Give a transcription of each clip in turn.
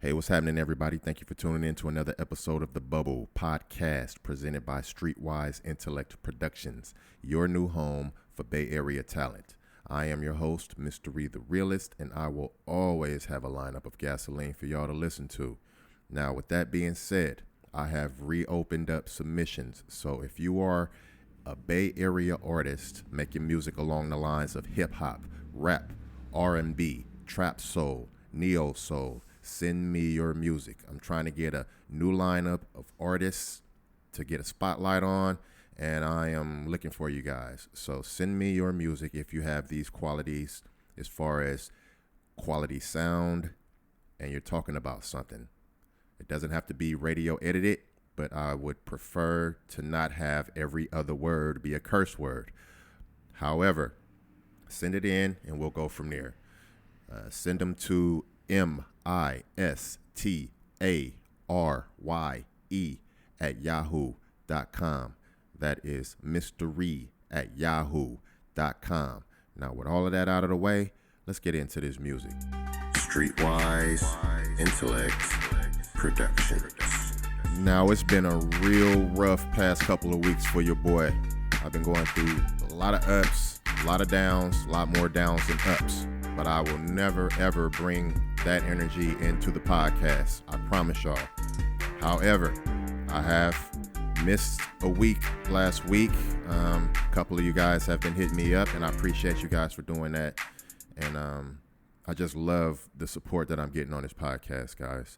Hey, what's happening, everybody? Thank you for tuning in to another episode of The Bubble Podcast presented by Streetwise Intellect Productions, your new home for Bay Area talent. I am your host, MistaRye The Realist, and I will always have a lineup of gasoline for y'all to listen to. Now, with that being said, I have reopened up submissions. So if you are a Bay Area artist making music along the lines of hip-hop, rap, R&B, trap soul, neo soul, send me your music. I'm trying to get a new lineup of artists to get a spotlight on, and I am looking for you guys. So send me your music if you have these qualities as far as quality sound and you're talking about something. It doesn't have to be radio edited, but I would prefer to not have every other word be a curse word. However, send it in and we'll go from there. Send them to MistaRye@yahoo.com. That is MistaRye@yahoo.com. Now, with all of that out of the way, let's get into this music. Streetwise Intellect Productions. Now, it's been a real rough past couple of weeks for your boy. I've been going through a lot of ups, a lot of downs, a lot more downs than ups. But I will never, ever bring that energy into the podcast. I promise y'all. However, I have missed a week last week. A couple of you guys have been hitting me up, and I appreciate you guys for doing that. And I just love the support that I'm getting on this podcast, guys.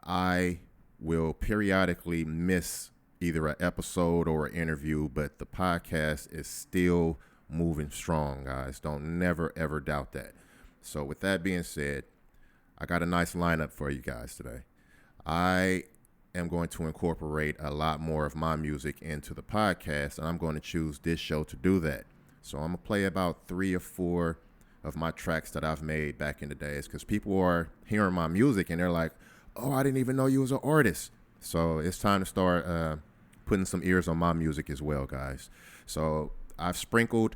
I will periodically miss either an episode or an interview, but the podcast is still moving strong, guys. Don't never, ever doubt that. So with that being said, I got a nice lineup for you guys today. I am going to incorporate a lot more of my music into the podcast, and I'm going to choose this show to do that. So I'm going to play about 3 or 4 of my tracks that I've made back in the days, because people are hearing my music and they're like, oh, I didn't even know you was an artist. So it's time to start putting some ears on my music as well, guys. So I've sprinkled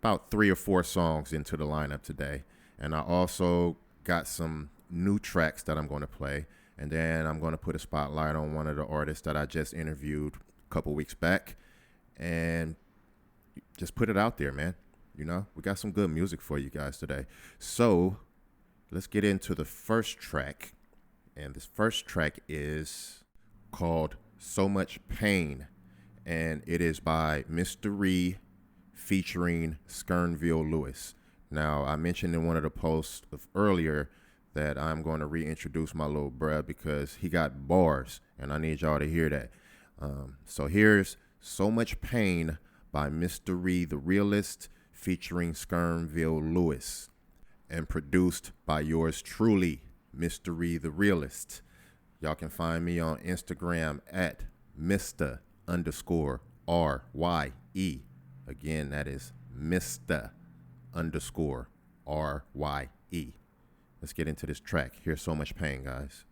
about 3 or 4 songs into the lineup today. And I also got some new tracks that I'm going to play. And then I'm going to put a spotlight on one of the artists that I just interviewed a couple weeks back. And just put it out there, man. You know, we got some good music for you guys today. So let's get into the first track. And this first track is called So Much Pain. And it is by MistaRye featuring Skernville Lewis. Now, I mentioned in one of the posts earlier that I'm going to reintroduce my little bruh because he got bars, and I need y'all to hear that. So here's So Much Pain by MistaRye The Realist featuring Skernville Lewis and produced by yours truly, MistaRye The Realist. Y'all can find me on Instagram at Mista_RYE. Again, that is Mista_RYE. Let's get into this track. Here's So Much Pain, guys.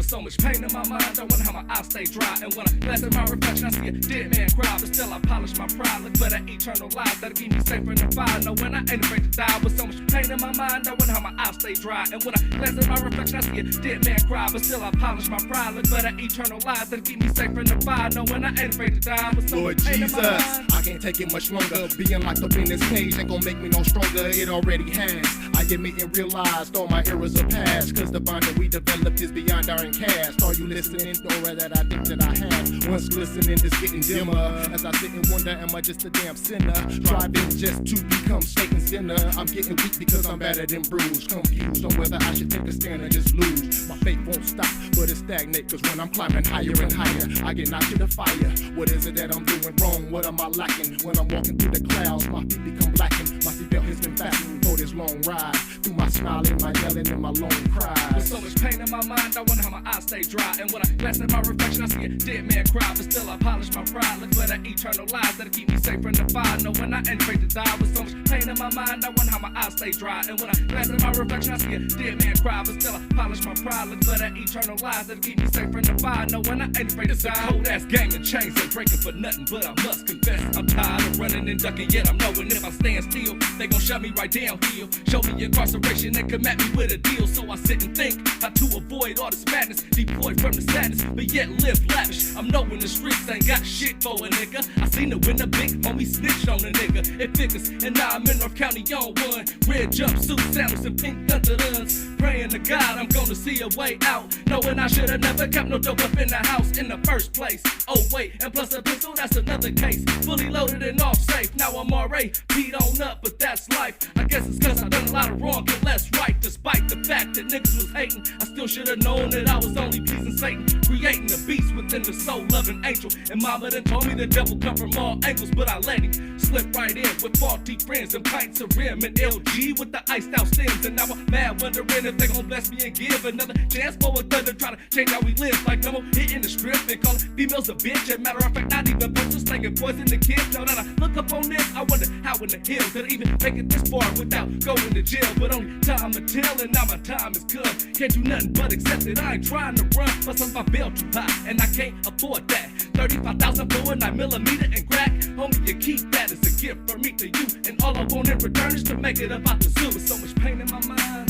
So much pain in my mind, I wonder how my eyes stay dry. And when I glance at my reflection, I see a dead man cry. But still I polish my pride, look for that eternal life that'll keep me safe from the fire. No, when I ain't afraid to die. With so much pain in my mind, I wonder how my eyes stay dry. And when I glance at my reflection, I see a dead man cry. But still I polish my pride, look for that eternal life that'll keep me safe from the fire. No, when I ain't afraid to die. With so Lord much pain Jesus, in my mind, I can't take it much longer. Being locked up in this cage ain't gonna make me no stronger. It already has. I admit and realized all my errors are past. Cause the bond that we developed is beyond our cast. Are you listening, Dora, that I think that I have? Once glistening is getting dimmer. As I sit and wonder, am I just a damn sinner? Driving just to become Satan's dinner. I'm getting weak because I'm battered and bruised. Confused on whether I should take a stand or just lose. My faith won't stop, but it stagnate. Cause when I'm climbing higher and higher, I get knocked to the fire. What is it that I'm doing wrong? What am I lacking? When I'm walking through the clouds, my feet become blackened. My seatbelt has been fastened for this long ride. Through my smiling, my yelling, and my long cries. With so much pain in my mind, I wonder how my eyes stay dry. And when I glance at my reflection, I see a dead man cry. But still I polish my pride, look for that eternal lies that'll keep me safe from the fire. Know when I ain't afraid to die. With so much pain in my mind, I wonder how my eyes stay dry. And when I glance at my reflection, I see a dead man cry. But still I polish my pride, look for that eternal lies that'll keep me safe from the fire. Know when I ain't afraid to die. It's a cold ass game and chains ain't breaking for nothing. But I must confess, I'm tired of running and ducking. Yet I'm knowing if I stand still, they gon' shut me right downhill. Show me incarceration and come at me with a deal. So I sit and think how to avoid all this madness, deployed from the sadness, but yet live lavish. I'm knowing the streets ain't got shit for a nigga. I seen it when the big homie snitched on a nigga. It figures, and now I'm in North County on one. Red jumpsuit, sandals, and pink dun-dun-duns. Praying to God I'm gonna see a way out, knowing I should've never kept no dope up in the house in the first place. Oh wait, and plus a pistol, that's another case. Fully loaded and off safe. Now I'm already beat on up, but that's life. I guess it's cause I done a lot of wrong and less right. Despite the fact that niggas was hating, I still should've known that I was only pleasing Satan, creating a beast within the soul of an angel. And mama done told me the devil come from all angles, but I let him slip right in with faulty friends and pints of rim and LG with the iced out stems. And now I'm mad wondering if they gon' bless me and give another chance for a thunder, try to change how we live. Like no more hitting the strip and calling females a bitch. And matter of fact, not even punches, slinging poison to kids. Now that I look up on this, I wonder how in the hell could I even make it this far without going to jail. But only time will tell, and now my time is come. Can't do nothing but accept it. I ain't trying to run, but since my bail too high, and I can't afford that. 35,000 for a 9mm and crack. Homie, you keep that as a gift for me to you. And all I want in return is to make it up out the zoo. With so much pain in my mind.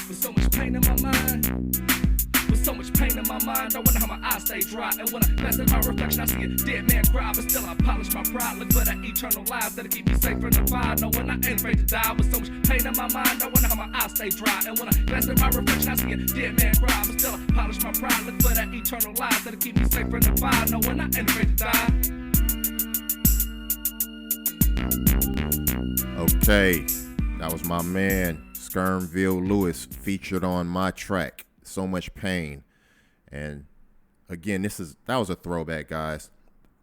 With so much pain in my mind. With so much pain in my mind, I wonder how my eyes stay dry. And when I glance at my reflection, I see a dead man cry. But still I polish my pride, look for that eternal lives that'll keep me safe from the fire. No, when I ain't afraid to die. With so much pain in my mind, I wonder how my eyes stay dry. And when I glance at my reflection, I see a dead man cry. But still I polish my pride, look for that eternal lives that'll keep me safe from the fire. No, when I ain't afraid to die. Okay, that was my man Skernville Lewis featured on my track So Much Pain. And again, that was a throwback, guys.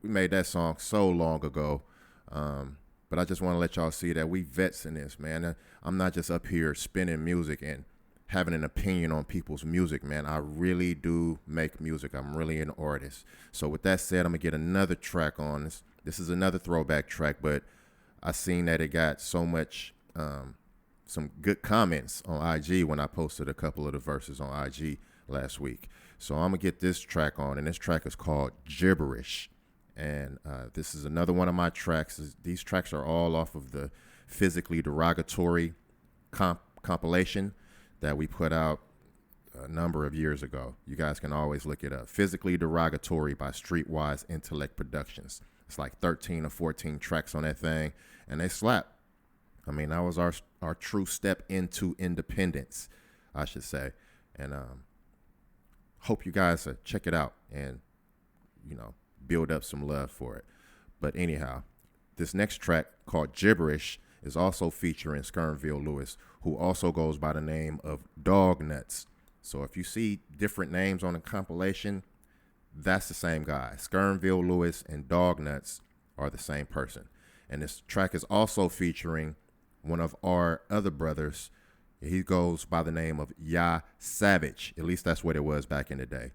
We made that song so long ago, but I just want to let y'all see that we vets in this, man. I'm not just up here spinning music and having an opinion on people's music, man. I really do make music. I'm really an artist. So with that said, I'm gonna get another track on this. This is another throwback track, but I seen that it got so much some good comments on IG when I posted a couple of the verses on IG last week. So I'm gonna get this track on, and this track is called Gibberish. And this is another one of my tracks. These tracks are all off of the Physically Derogatory compilation that we put out a number of years ago. You guys can always look it up. Physically Derogatory by Streetwise Intellect Productions. It's like 13 or 14 tracks on that thing, and they slap. I mean, that was our true step into independence, I should say. And hope you guys check it out and, build up some love for it. But anyhow, this next track called Gibberish is also featuring Skernville Lewis, who also goes by the name of Dog Nuts. So if you see different names on the compilation, that's the same guy. Skernville Lewis and Dog Nuts are the same person. And this track is also featuring one of our other brothers. He goes by the name of Ya Savage. At least that's what it was back in the day.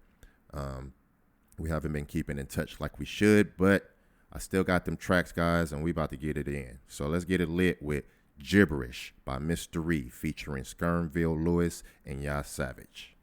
We haven't been keeping in touch like we should, but I still got them tracks, guys, and we about to get it in. So let's get it lit with Gibberish by MistaRye featuring Skernville Lewis and Ya Savage.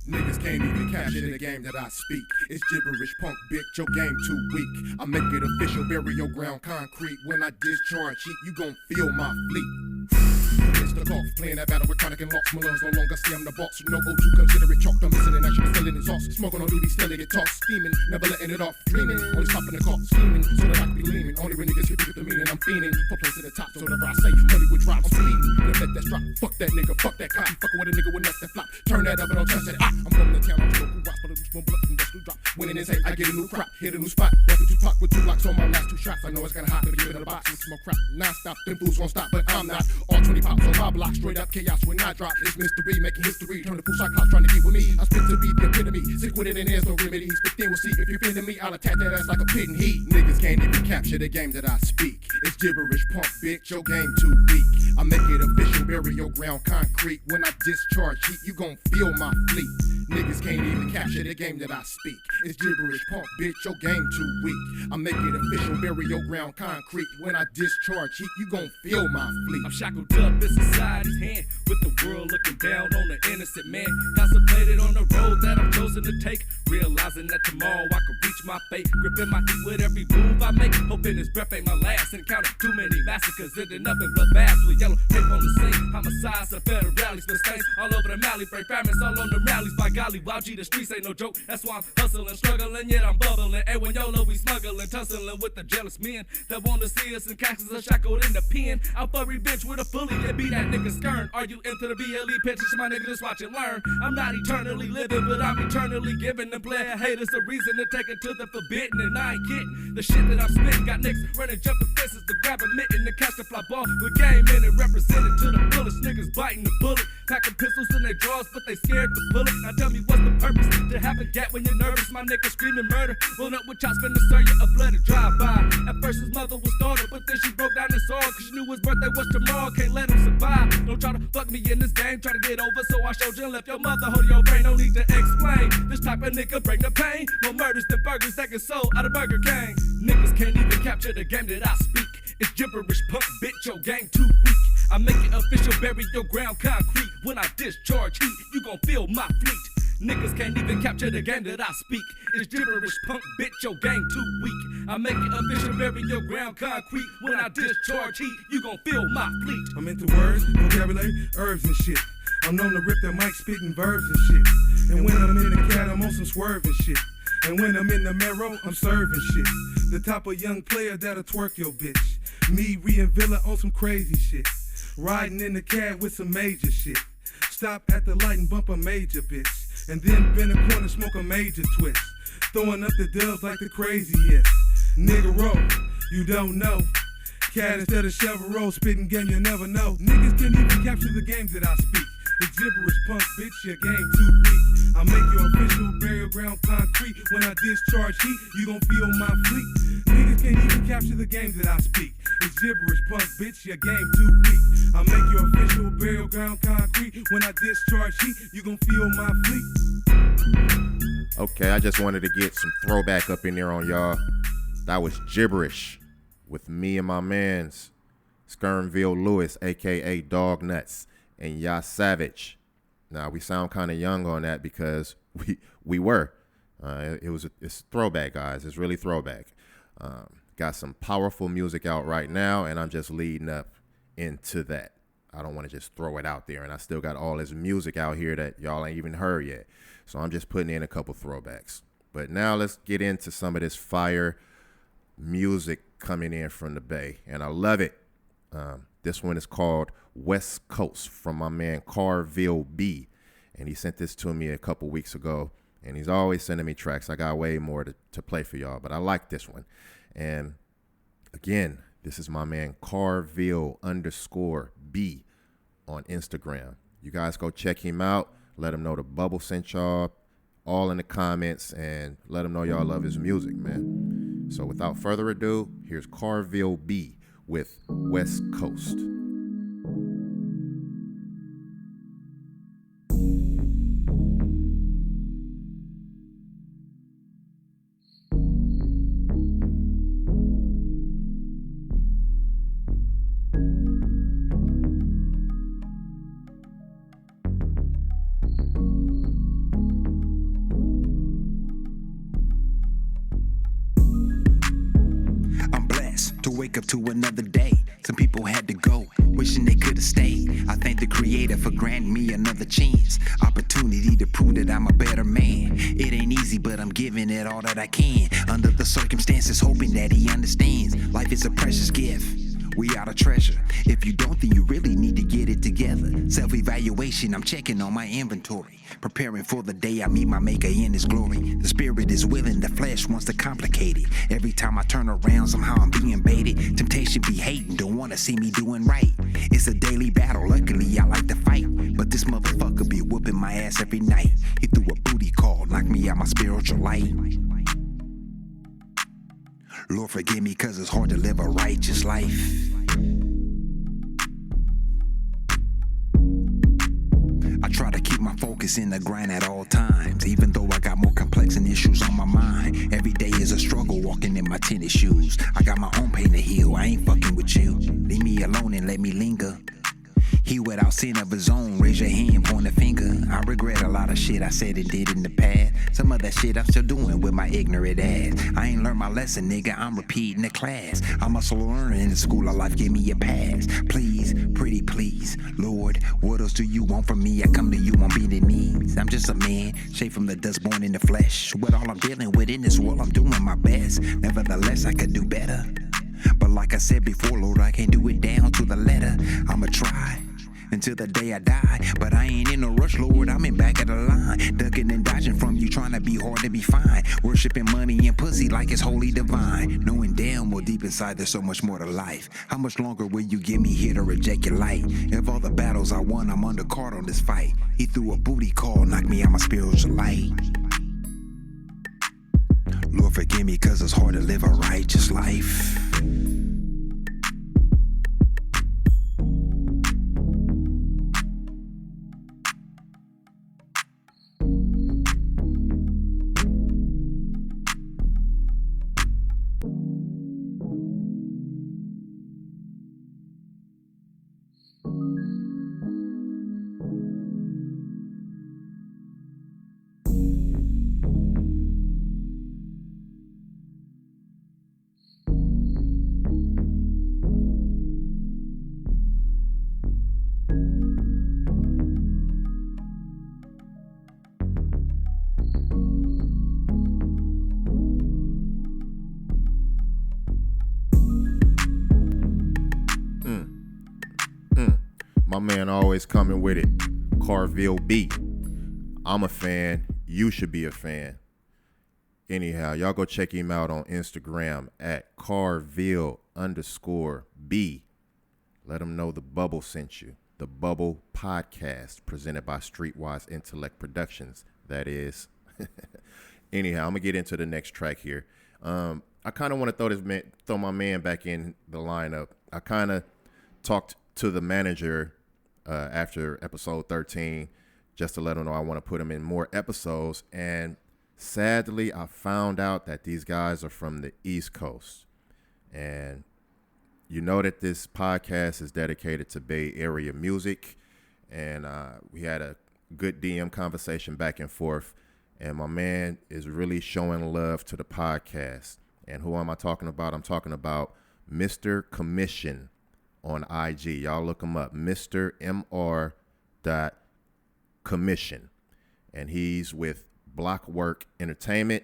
Niggas can't even capture the game that I speak. It's gibberish, punk bitch, your game too weak. I make it official, burial ground concrete. When I discharge heat, you gon' feel my fleet. Mr. Golf, playing that battle with chronic and locks. Malone no longer see I'm the boss. No O2, consider it chalked. I'm missing and actually filling his sauce. Smoking on duty, still get tossed. Steaming, never letting it off. Dreaming, only stopping the clock. Scheming, so that I can be leaning. Only when niggas hit me with the meaning. I'm fiending for place to the top. So whenever I say money would drop, I'm fleeing. And if that's drop, fuck that nigga, fuck that cop. Fucking with a nigga with nuts that flop. Turn that up and don't touch it. I'm from the town, I'm local rock, but it's one blood from dust to drop. Winning is hate, I get a new crop, hit a new spot. Walking Tupac with 2 locks on my last 2 shots. I know it's kinda hot, but give it in the box with smoke crap. Non-stop, them fools won't stop, but I'm not. All 20 pops on my block, straight up chaos when I drop. It's MistaRye making history. Turn the full cyclops trying to get with me. I spit to be the epitome. Sick with it and there's no remedies. But then we'll see if you're feeling me, I'll attack that ass like a pit in heat. Niggas can't even capture the game that I speak. It's gibberish, punk bitch, your game too weak. I make it official, burial ground concrete. When I discharge heat, you gon' feel my fleet. Niggas can't even capture the game that I speak. It's gibberish, punk bitch, your game too weak. I make it official, burial ground concrete. When I discharge heat, you gon' feel my fleet. I'm shackled up in society's hand, with the world looking down on the innocent man. Contemplated on the road that I'm chosen to take, realizing that tomorrow I could reach my fate. Gripping my heat with every move I make, hoping this breath ain't my last. Encountered too many massacres, ending up in bloodbaths with yellow tape on the scene. Homicides and federal rallies, mistakes all over the Mally. Break famines all on the rallies. By golly, wow, G, the streets ain't no joke. That's why I'm hustling, struggling, yet I'm bubbling. Hey, when YOLO, we smuggling, tussling with the jealous men that wanna see us in castles are shackled in the pen. Out for revenge with a bully and be that nigga stern. Are you into the BLE pitches? My nigga, just watch and learn. I'm not eternally living, but I'm eternally giving. The player haters a reason to take it to the forbidden. And I ain't getting the shit that I'm spitting. Got niggas running, jumping fences to grab a mitten to catch the fly ball. With game in it, represented to the fullest. Niggas biting the bullet, packing pistols in their drawers, but they scared to pull it. Now tell me what's the purpose? To have a gap when you're nervous. My nigga screaming murder. Roll up with chops, finna serve you a bloody drive-by. At first his mother was startled, but then she broke down his all, cause she knew his birthday was tomorrow. Can't let him survive. Don't try to fuck me in this game, try to get over, so I showed you and left your mother. Hold your brain, no need to explain. This type of nigga bring the pain. More murders than burgers that get sold out of Burger King. Niggas can't even capture the game that I speak. It's gibberish, punk bitch, your game too weak. I make it official, bury your ground concrete. When I discharge heat, you gon' feel my fleet. Niggas can't even capture the game that I speak. It's gibberish, punk bitch, your game too weak. I make it official, bury your ground concrete. When I discharge heat, you gon' feel my fleet. I'm into words, vocabulary, herbs and shit. I'm known to rip the mic, spitting verbs and shit. And when I'm in the cat, I'm on some swerving shit. And when I'm in the marrow, I'm serving shit. The type of young player that'll twerk your bitch. Me, Rhea Villa on some crazy shit. Riding in the cab with some major shit. Stop at the light and bump a major bitch. And then bend a corner, smoke a major twist. Throwing up the dubs like the craziest. Nigga roll, you don't know. Cat instead of shovel roll, spitting game you never know. Niggas can't even capture the games that I speak. It's gibberish, punk bitch, your game too weak. I make your official burial ground concrete. When I discharge heat, you gon' feel my fleet. Niggas can't even capture the games that I speak. It's gibberish, punk bitch, your game too weak. I make your official burial ground concrete. When I discharge heat, you gon' feel my fleet. Okay, I just wanted to get some throwback up in there on y'all. That was gibberish with me and my mans, Skernville Lewis, aka Dog Nuts, and Ya Savage. Now we sound kind of young on that because we were. It's throwback, guys. It's really throwback. Got some powerful music out right now, and I'm just leading up into that. I don't want to just throw it out there, and I still got all this music out here that y'all ain't even heard yet. So I'm just putting in a couple throwbacks. But now let's get into some of this fire music coming in from the Bay, and I love it. This one is called West Coast from my man Carville B, and he sent this to me a couple weeks ago, and he's always sending me tracks. I got way more to play for y'all, but I like this one. And again, this is my man Carville _B on Instagram. You guys go check him out. Let him know the bubble sent y'all, all in the comments, and let him know y'all love his music, man. So without further ado, here's Carville B with West Coast. Wake up to another day. Some people had to go, wishing they could have stayed. I thank the creator for granting me another chance. Opportunity to prove that I'm a better man. It ain't easy, but I'm giving it all that I can. Under the circumstances, hoping that he understands. Life is a precious gift. We are a treasure. If you don't, then you really need to get it together. Self-evaluation, I'm checking on my inventory. Preparing for the day I meet my maker in his glory. The spirit is willing, the flesh wants to complicate it. Every time I turn around, somehow I'm being baited. Temptation be hating, don't wanna see me doing right. It's a daily battle, luckily I like to fight. But this motherfucker be whooping my ass every night. He threw a booty call, knock knock me out my spiritual light. Lord, forgive me, cause it's hard to live a righteous life. I try to keep my focus in the grind at all times, even though I got more complex and issues on my mind. Every day is a struggle walking in my tennis shoes. I got my own pain to heal, I ain't fucking with you. Leave me alone and let me linger. He without sin of his own, raise your hand, point a finger. I regret a lot of shit I said and did in the past. Some of that shit I'm still doing with my ignorant ass. I ain't learned my lesson, nigga, I'm repeating the class. I'm a slow learner in the school of life, give me a pass. Please, pretty please, Lord, what else do you want from me? I come to you on bended knees. I'm just a man, shaped from the dust born in the flesh. With all I'm dealing with in this world, I'm doing my best. Nevertheless, I could do better. But like I said before, Lord, I can't do it down to the letter. I'ma try until the day I die, but I ain't in a rush, Lord, I'm in back of the line, ducking and dodging from you, trying to be hard to be fine, worshiping money and pussy like it's holy divine, knowing damn well deep inside there's so much more to life. How much longer will you give me here to reject your light? If all the battles I won, I'm undercard on this fight. He threw a booty call, knocked me out my spiritual light. Lord, forgive me, cause it's hard to live a righteous life. My man always coming with it. Carville B. I'm a fan. You should be a fan. Anyhow, y'all go check him out on Instagram at Carville_B. Let him know the Bubble sent you. The Bubble Podcast presented by Streetwise Intellect Productions. That is. Anyhow, I'm going to get into the next track here. I kind of want to throw my man back in the lineup. I kind of talked to the manager after episode 13 just to let him know I want to put him in more episodes. And sadly, I found out that these guys are from the East Coast. And you know that this podcast is dedicated to Bay Area music. And we had a good DM conversation back and forth. And my man is really showing love to the podcast. And who am I talking about? I'm talking about Mr. Commission on IG. Y'all look him up. Mr. Mr. Commission. And he's with Blockwork Entertainment.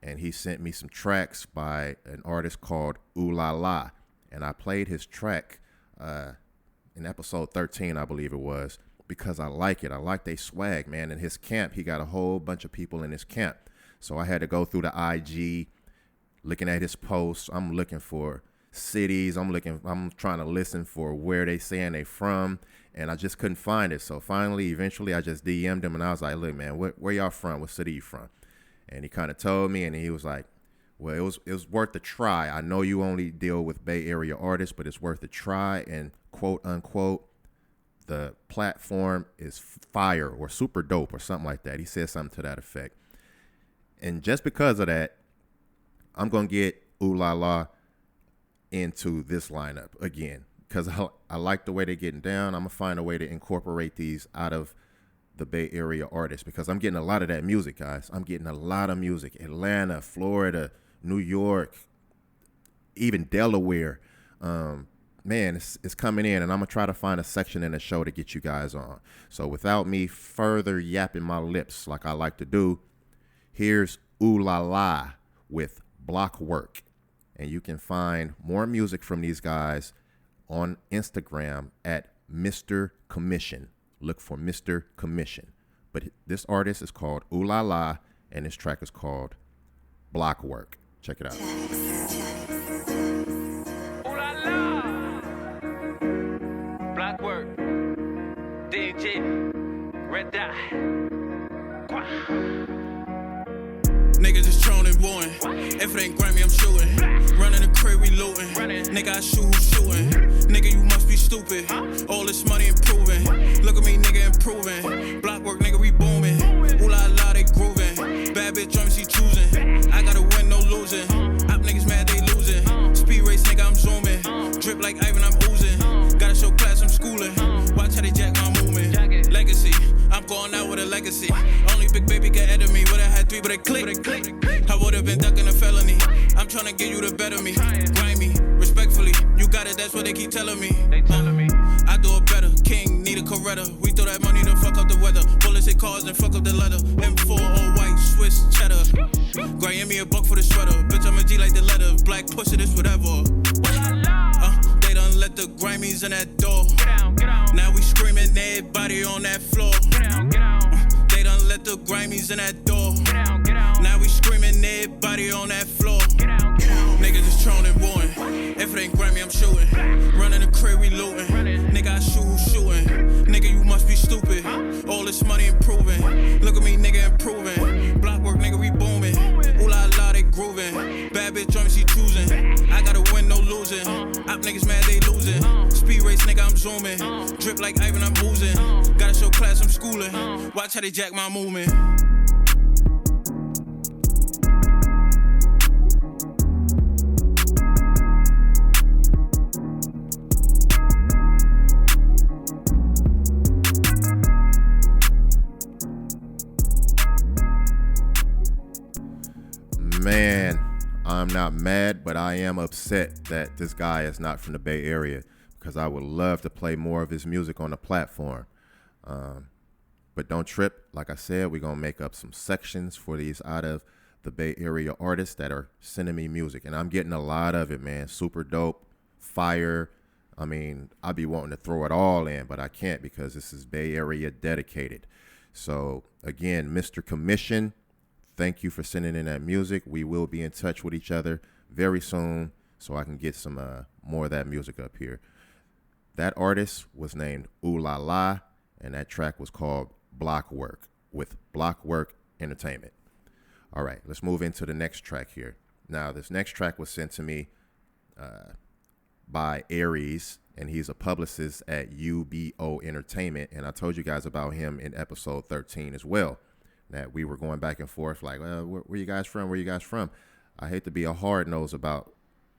And he sent me some tracks by an artist called Ooh La La. And I played his track in episode 13, I believe it was, because I like it. I like they swag, man. In his camp, he got a whole bunch of people in his camp. So I had to go through the IG, looking at his posts. I'm looking for cities. I'm trying to listen for where they saying they from, and I just couldn't find it. So eventually I just DM'd him, and I was like, look, man, where y'all from? What city you from? And he kind of told me, and he was like, well, it was worth a try. I know you only deal with Bay Area artists, but it's worth a try. And quote unquote, the platform is fire or super dope or something like that. He said something to that effect. And just because of that, I'm going to get Ooh La La into this lineup again, because I like the way they're getting down. I'm going to find a way to incorporate these out of the Bay Area artists, because I'm getting a lot of that music, guys. I'm getting a lot of music. Atlanta, Florida, New York, even Delaware. Man, it's coming in, and I'm going to try to find a section in the show to get you guys on. So without me further yapping my lips like I like to do, here's Ooh La La with Blockwork. And you can find more music from these guys on Instagram at Mr. Commission. Look for Mr. Commission. But this artist is called Ooh La La, and this track is called Blockwork. Check it out. Ooh La La, Blockwork, DJ, Red Dot. Niggas just trolling, wooing. If it ain't Grammy, I'm shooting. Running the crib, we looting. Nigga, I shoot who's shooting. Nigga, you must be stupid. All this money improving. Look at me, nigga, improving. Block work, nigga, we booming. Ooh la la, they grooving. Bad bitch, drum, she choosing. I gotta win, no losing. Op niggas mad, they losing. Speed race, nigga, I'm zooming. Drip like Ivan, I'm oozing. Gotta show class, I'm schooling. Watch how they jack my movement. Legacy, I'm going out with a legacy. Only big baby can edit me. Would've had 3, but it click. I would've been ducking a felony. I'm tryna get you to better me. Grimy, respectfully, you got it, that's what they keep telling me. I do it better, king, need a Coretta. We throw that money to fuck up the weather. Bullets hit cars and fuck up the leather. M4 all white, Swiss cheddar. Grind me a buck for the sweater. Bitch, I'm a G like the letter. Black push it, this whatever. They done let the Grammys in that door. Now we screaming, everybody on that floor. They done let the Grammys in that door. Now we screaming, everybody on that floor. Niggas just trolling, wooing. If it ain't Grammy, I'm shooting. Running the crib, we looting. Nigga, I shoot who's shooting. Nigga, you must be stupid. All this money improving. Look at me, nigga, improving. Block work, nigga, we booming. Ooh la la, they grooving. Bad bitch, drum, she choosing. I gotta win, no losing. Op niggas mad, they losing. Speed race, nigga, I'm zooming. Drip like Ivan, I'm oozing. Gotta show class, I'm schooling. Watch how they jack my movement. Man, I'm not mad, but I am upset that this guy is not from the Bay Area, because I would love to play more of his music on the platform. But don't trip. Like I said, we're going to make up some sections for these out of the Bay Area artists that are sending me music. And I'm getting a lot of it, man. Super dope, fire. I mean, I'd be wanting to throw it all in, but I can't because this is Bay Area dedicated. So, again, Mr. Commission, thank you for sending in that music. We will be in touch with each other very soon so I can get some more of that music up here. That artist was named Ooh La La, and that track was called Blockwork with Blockwork Entertainment. All right, let's move into the next track here. Now, this next track was sent to me by Aries, and he's a publicist at UBO Entertainment, and I told you guys about him in episode 13 as well, that we were going back and forth like, where you guys from? Where you guys from? I hate to be a hard nose about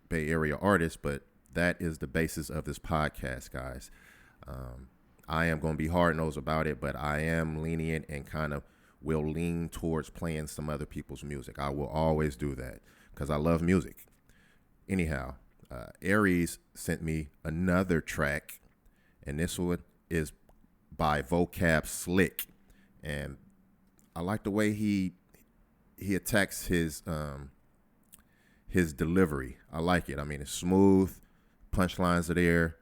Bay Area artists, but that is the basis of this podcast, guys. I am going to be hard nosed about it, but I am lenient and kind of will lean towards playing some other people's music. I will always do that because I love music. Anyhow, Aries sent me another track, and this one is by Vocab Slick, and I like the way he attacks his delivery. I like it. I mean, it's smooth, punchlines are there,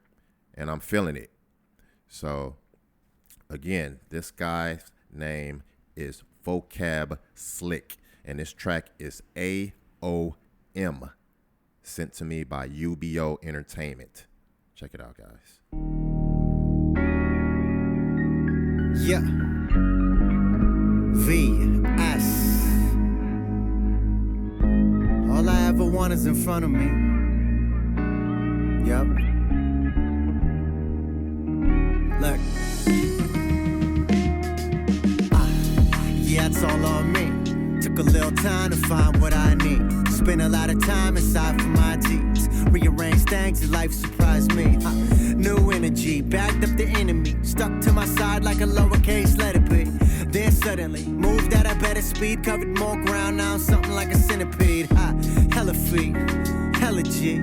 and I'm feeling it. So, again, this guy's name is Vocab Slick, and this track is AOM, sent to me by UBO Entertainment. Check it out, guys. Yeah. VS. All I ever want is in front of me. Yep. Look. Yeah, it's all on me. Took a little time to find what I need. Spent a lot of time inside for my G's. Rearrange things and life surprised me. New energy, backed up the enemy. Stuck to my side like a lowercase letter B. Then suddenly, moved at a better speed. Covered more ground, now I'm something like a centipede. Hella feet, hella G.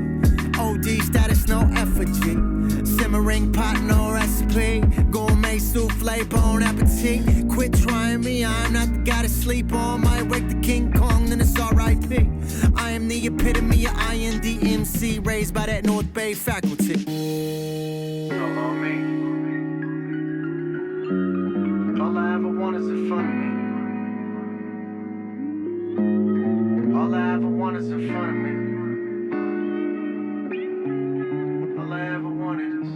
OD status, no effigy. Simmering pot, no recipe. Gourmet souffle, bon appetit. Quit trying me, I'm not the guy to sleep on. Might wake the King Kong, then it's R.I.P. I am the epitome of INDMC, raised by that North Bay faculty. All on me. All I ever want is in front of me. All I ever want is in front of me. All I ever wanted is.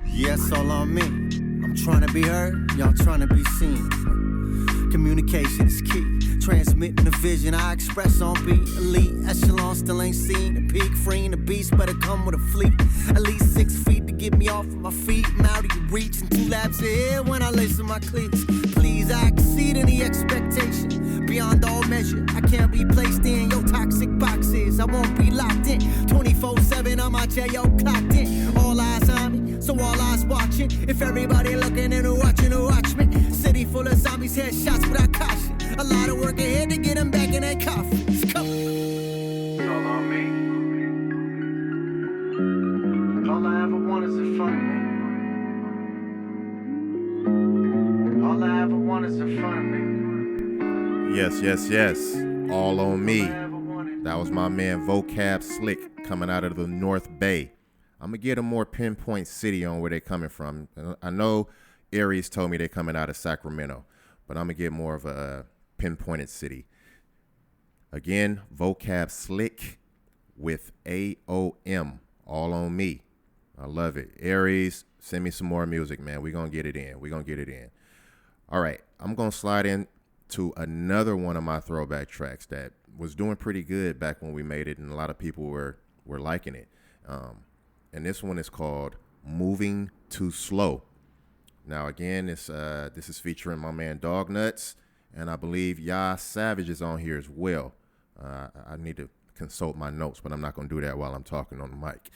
Yeah, it's all on me. I'm trying to be be heard, y'all trying to be seen. Communication is key. Transmitting the vision I express on beat. Elite echelon still ain't seen. The peak freeing the beast better come with a fleet. At least 6 feet to get me off of my feet. I'm out of your reach and 2 laps ahead when I lace in my cleats. Please, I exceed any expectation. Beyond all measure, I can't be placed in your toxic boxes. I won't be locked in. 24/7 on my J.O. clocked in. All eyes on me, so all eyes watching. If everybody looking and watching, watch me. City full of zombies, headshots without caution. A lot of work ahead to get them back in their coffins. Come on. All on me. All I ever want is in front of me. All I ever want is in front of me. Yes, yes, yes. All on me. That was my man Vocab Slick coming out of the North Bay. I'm going to get a more pinpoint city on where they're coming from. I know Aries told me they're coming out of Sacramento, but I'm going to get more of a pinpointed city. Again, Vocab Slick with AOM. All on me. I love it. Aries, send me some more music, man. We're going to get it in. We're going to get it in. All right. I'm going to slide in to another one of my throwback tracks that was doing pretty good back when we made it, and a lot of people were liking it. And this one is called Moving Too Slow. Now, again, this is featuring my man Dog Nuts, and I believe Ya Savage is on here as well. I need to consult my notes, but I'm not going to do that while I'm talking on the mic.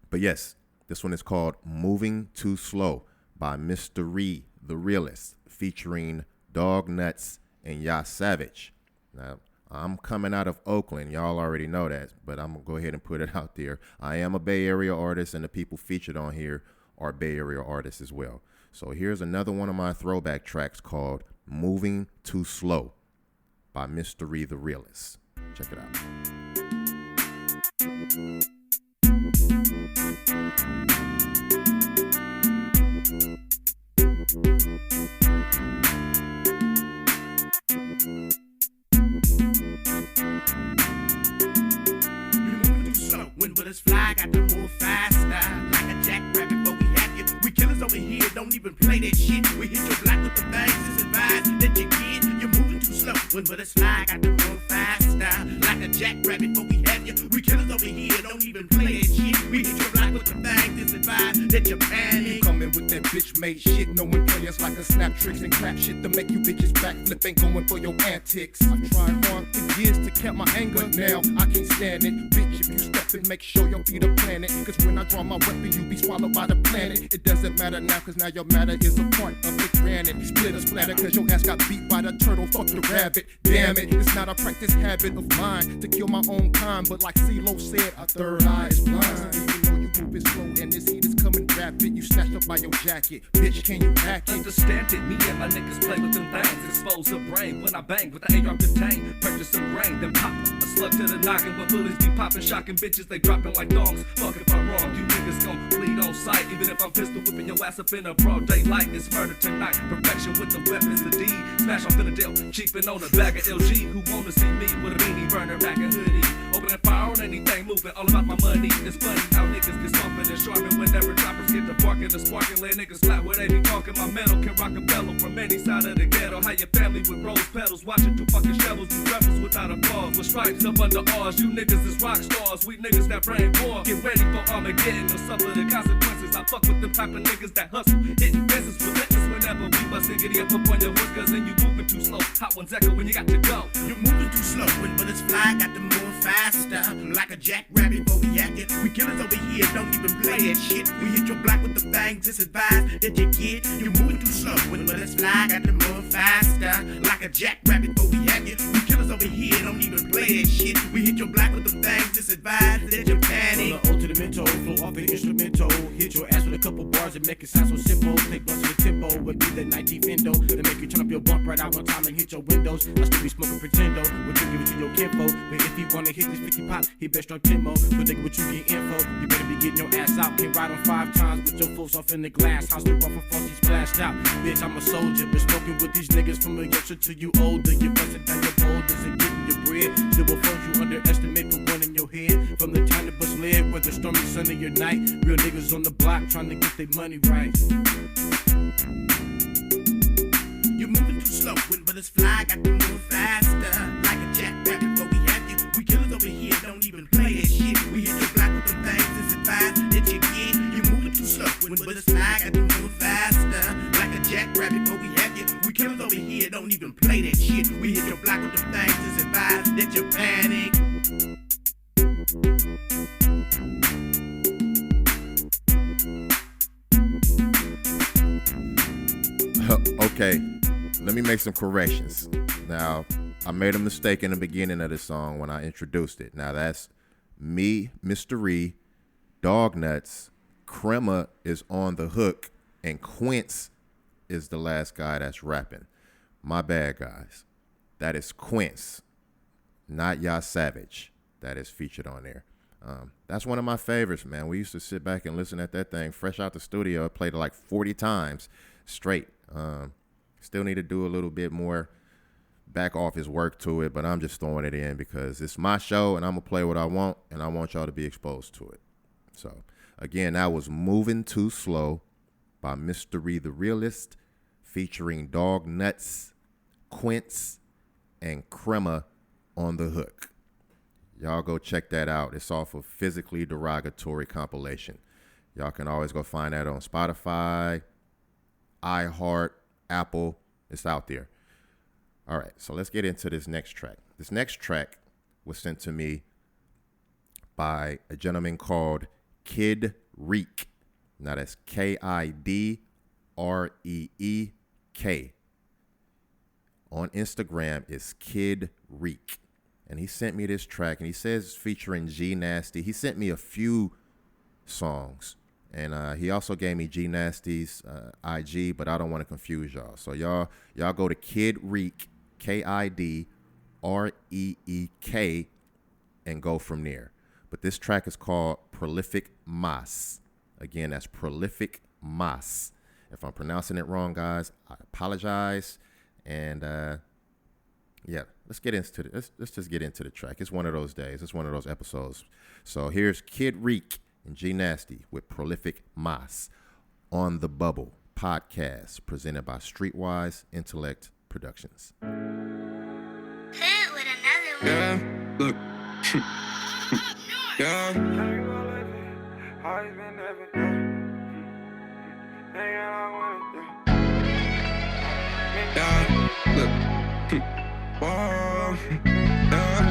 But yes, this one is called Moving Too Slow by MistaRye The Realist, featuring Dog Nuts and Ya Savage. Now, I'm coming out of Oakland. Y'all already know that, but I'm going to go ahead and put it out there. I am a Bay Area artist, and the people featured on here are Bay Area artists as well. So here's another one of my throwback tracks called Moving Too Slow by MistaRye The Realist. Check it out. But it's fly, got to move faster. Like a jackrabbit, but we have you. We killers over here, don't even play that shit. We hit your block with the things, it's advised that you get. You're moving too slow. But it's fly, got to move faster. Like a jackrabbit, but we have you. We killers over here, don't even play that shit. We hit your block with the things, it's advised that you panic. You coming with that bitch made shit, knowing players like a snap tricks and crap shit to make you bitches backflip, ain't going for your antics. I've tried hard for years to cap my anger, but now I can't stand it. Bitch, if you step in, make sure your feet are planted. Cause when I draw my weapon, you be swallowed by the planet. It doesn't matter now, cause now your matter is a part of the granite. Split or splatter, cause your ass got beat by the turtle, fuck the rabbit. Damn it, it's not a practice habit of mine to kill my own kind, but like CeeLo said, our third eye is blind. Even though you move it slow and this heat is coming rapid, you snatched up by your jacket. Bitch, can you hack it? Understand it, me and my niggas play with them things. Expose the brain when I bang with the AR contain. Purchase some brain, then pop a slug to the noggin. When bullies be popping, shocking bitches, they dropping like dogs. Fuck if I'm wrong, you niggas gon' bleed on sight. Even if I'm pistol whipping your ass up in a broad daylight. It's murder tonight, perfection with the weapons, the D. Smash off in the deal, cheapin' on a bag of LG. Who wanna see me with a beanie burner back and hoodie? Opening fire on anything moving, all about my money. It's funny how niggas get stomping and sharpened whenever droppers get the barking, the sparking. Lay niggas flat where they be talking. My metal can rock a bellow from any side of the ghetto. How your family with rose petals, watching two fucking shovels, do rebels without applause. With stripes up under ours, you niggas is rock stars. We niggas that brain war. Get ready for Armageddon or suffer the consequences. I fuck with them type of niggas that hustle, hitting business relentless whenever we bustin'. Giddy up on your horse, cause then you moving too slow. Hot ones echo when you got to go. You're moving too slow, but it's fly, got to move faster. Like a jackrabbit, but we at it. We killers over here, don't even play that shit. We hit your block with the things, it's advised that you get. You're moving too slow, but it's fly, got to move faster. Like a jackrabbit, but we at it. We killers over here, don't even play that shit. We hit your block with the things, it's advised that you panic. From the O to the mental, flow off the instrumental. Hit your ass with a couple bars and make it sound so simple. Take bumps to the tempo, would be the 19th endo. To make you turn up your bump right out one time and hit your windows. I still be smoking pretendo, would you give it to your kinfo? But if he wanna hit this 50 pop, he best strike Timmo. But nigga, what you get info? You better be getting your ass out. Can ride on 5 times with your folks off in the glass house. The rough and fussy splashed out. Bitch, I'm a soldier, been smoking with these niggas from a youngster to you older. You bustin' down your boulders and getting your bread. bread. Still will phones you underestimate the one in your head. From the time the bus led, whether stormy sun or your night, real niggas on the block trying to get their money right. You're moving too slow, when bullets fly, got to move faster. Like a jackrabbit, but we have you. We killers over here, don't even play that shit. We hit your block with the things, it's advice that you get. You're moving too slow, when bullets fly, got to move faster. Like a jackrabbit, but we have you. We killers over here, don't even play that shit. We hit your block with the things, it's advice that you panic. Okay, let me make some corrections. Now, I made a mistake in the beginning of the song when I introduced it. Now, that's me, MistaRye, Dog Nuts, Crema is on the hook, and Quince is the last guy that's rapping. My bad, guys. That is Quince, not Ya Savage, that is featured on there. That's one of my favorites, man. We used to sit back and listen at that thing fresh out the studio. I played it like 40 times straight. Still need to do a little bit more back office work to it, but I'm just throwing it in because it's my show and I'm gonna play what I want, and I want y'all to be exposed to it. So again, that was Moving Too Slow by MistaRye The Realist, featuring Dog Nuts, Quince, and Crema on the hook. Y'all go check that out. It's off of Physically Derogatory compilation. Y'all can always go find that on Spotify, IHEART, Apple. It's out there. All right, so let's get into this next track. This next track was sent to me by a gentleman called Kid Reek. Now that's KIDREEK. On Instagram is Kid Reek. And he sent me this track, and he says it's featuring G Nasty. He sent me a few songs. And he also gave me G Nasty's IG, but I don't want to confuse y'all. So y'all go to Kid Reek, KIDREEK, and go from there. But this track is called Prolific Mas. Again, that's Prolific Mas. If I'm pronouncing it wrong, guys, I apologize. And yeah, let's get into it. Let's just get into the track. It's one of those days. It's one of those episodes. So here's Kid Reek and G Nasty with Prolific Mas on the Bubble podcast, presented by Streetwise Intellect Productions. Hit with another one. Yeah, look. Yeah. Yeah, look. Whoa. Yeah.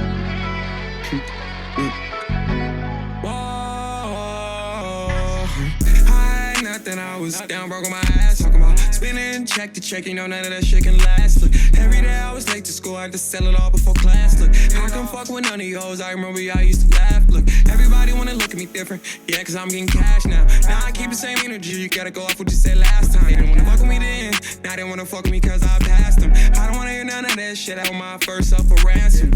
Nothing, I was down, broke on my ass. Talking about spinning check to check, you know, none of that shit can last. Look, every day I was late to school, I had to sell it all before class. Look, I can fuck with none of you hoes, I remember y'all used to laugh. Look, everybody wanna look at me different, yeah, cause I'm getting cash now. Now I keep the same energy, you gotta go off what you said last time. You didn't wanna fuck with me then, now they wanna fuck with me cause I passed them. I don't wanna hear none of that shit, I want my first up for ransom.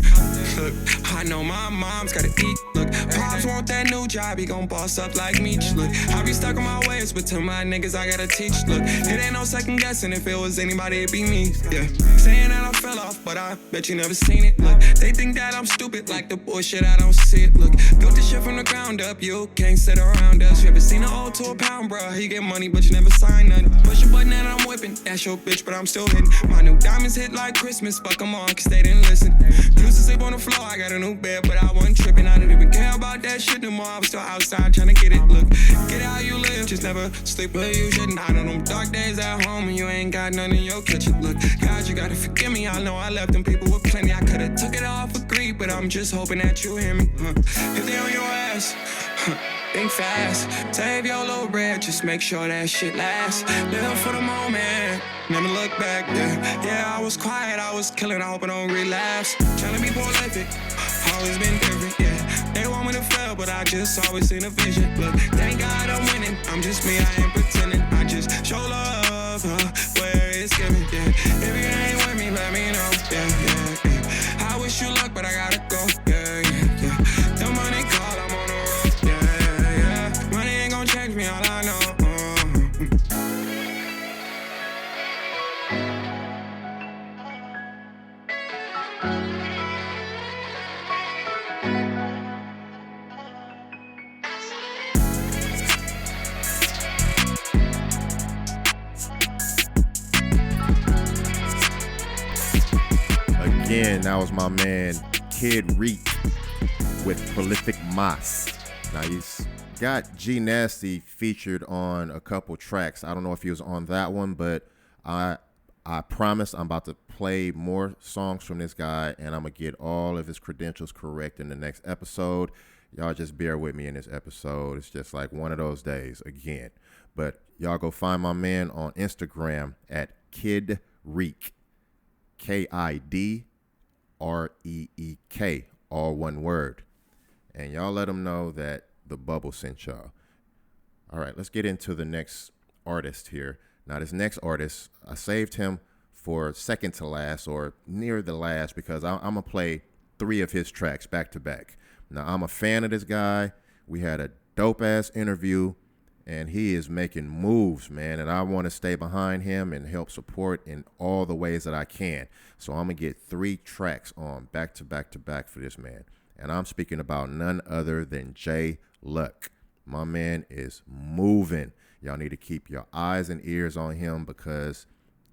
Look, I know my mom's gotta eat. Look, pops want that new job, he gon' boss up like me. Look, I be stuck on my ways, but to my niggas I gotta teach. Look, it ain't no second guessing, if it was anybody it'd be me. Yeah, saying that I fell off, but I bet you never seen it. Look, they think that I'm stupid, like the bullshit I don't see it. Look, built this shit from the ground up, you can't sit around us. You ever seen an old to a pound, bruh? You get money, but you never sign nothing. Push a button and I'm whipping, that's your bitch, but I'm still hitting. My new diamonds hit like Christmas, fuck them on, cause they didn't listen. Used to sleep on the floor, I got a new bed, but I wasn't tripping. I didn't even care about that shit no more, I was still outside trying to get it. Look, get how you live, just never sleep where you shouldn't. I know them dark days at home and you ain't got none in your kitchen. Look, God, you gotta forgive me, I know I left them people with plenty. I could've took it all for greed, but I'm just hoping that you hear me. If they on your ass, think fast, save your little bread, just make sure that shit lasts. Live for the moment, never look back, yeah, I was quiet, I was killing, I hope I don't relapse. Tryna be prolific, always been different, yeah. They want me to fail, but I just always seen a vision. Look, thank God I'm winning, I'm just me, I ain't pretending. I just show love, where it's given, yeah. If you ain't with me, let me know, yeah. I wish you luck, but I gotta go, yeah. The money call, I'm on the road, yeah. Money ain't gon' change me, all I know. again, that was my man Kid Reek with Prolific Moss. Now he's got G Nasty featured on a couple tracks. I don't know if he was on that one, but I promise I'm about to play more songs from this guy, and I'm gonna get all of his credentials correct in the next episode. Y'all just bear with me in this episode. It's just like one of those days again. But y'all go find my man on Instagram at Kid Reek, KIDREEK, all one word. And y'all let him know that the bubble sent y'all. All right, let's get into the next artist here. Now, this next artist, I saved him for second to last or near the last because I'm going to play 3 of his tracks back to back. Now, I'm a fan of this guy. We had a dope-ass interview, and he is making moves, man, and I want to stay behind him and help support in all the ways that I can. So I'm going to get 3 tracks on back to back to back for this man. And I'm speaking about none other than J Luck. My man is moving. Y'all need to keep your eyes and ears on him because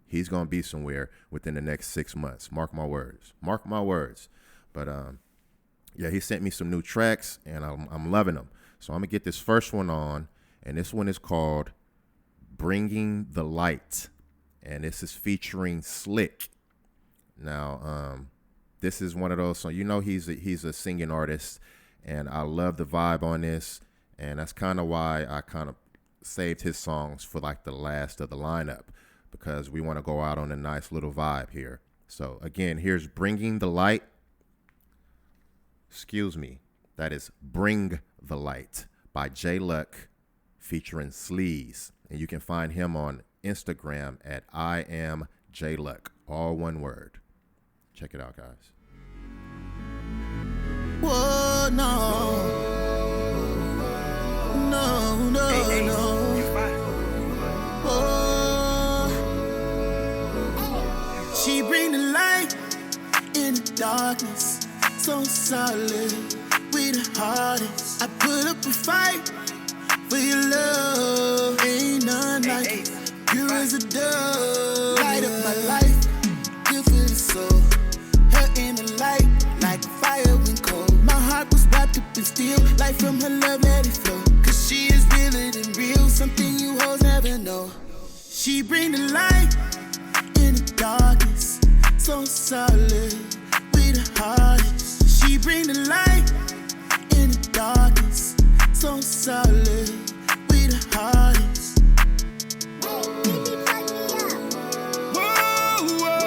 he's going to be somewhere within the next 6 months. Mark my words. Mark my words. But, yeah, he sent me some new tracks, and I'm loving them. So I'm going to get this first one on, and this one is called Bringing the Light, and this is featuring Slick. Now, this is one of those songs. You know he's a singing artist, and I love the vibe on this, and that's kind of why I kind of saved his songs for like the last of the lineup because we want to go out on a nice little vibe here. So, again, here's Bringing the Light. Excuse me, that is Bring the Light by J Luck featuring Sleaze. And you can find him on Instagram at I am J Luck, all one word. Check it out, guys. Whoa, no. No, no, no. Whoa. She bring the light in the darkness. So solid, we the hardest. I put up a fight for your love. Ain't none like it. Pure as a dove. Light up my life, good for the soul. Her in the light, like fire when cold. My heart was wrapped up in steel. Light from her love, let it flow. Cause she is realer than real. Something you hoes never know. She bring the light in the darkness. So solid, we the hardest. She bring the light in the darkness. So solid, we the hardest. Whoa, whoa.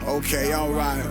Okay, alright,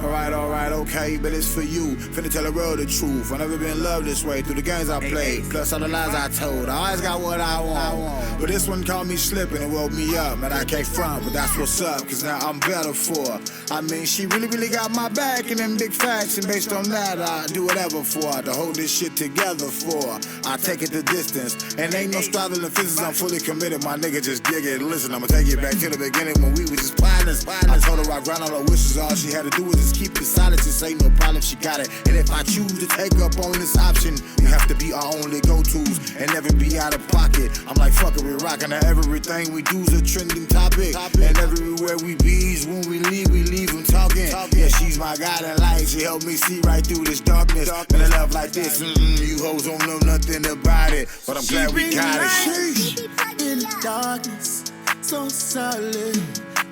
okay, but it's for you. Finna tell the world the truth. I never been loved this way through the games I played. Plus all the lies I told. I always got what I want. But this one caught me slipping and woke me up. And I can't front, but that's what's up, cause now I'm better for her. I mean, she really got my back and them big facts. And based on that, I do whatever for her. To hold this shit together for her. I take it the distance. And ain't no straddling fences, I'm fully committed. My nigga just dig it. Listen, I'ma take it back to the beginning when we was just partners. I told her I grind all her wishes. All she had to do was just keep it silent. Just ain't no problem, she got it. And if I choose to take up on this option, we have to be our only go-tos and never be out of pocket. I'm like, fuck it, we're rocking her. Everything we do's a trending topic. And everywhere we be's, when we leave them talking. Yeah, she's my guiding light. She helped me see right through this darkness. And a love like this, you hoes don't know nothing about it. But I'm glad we got it. In the darkness, so solid,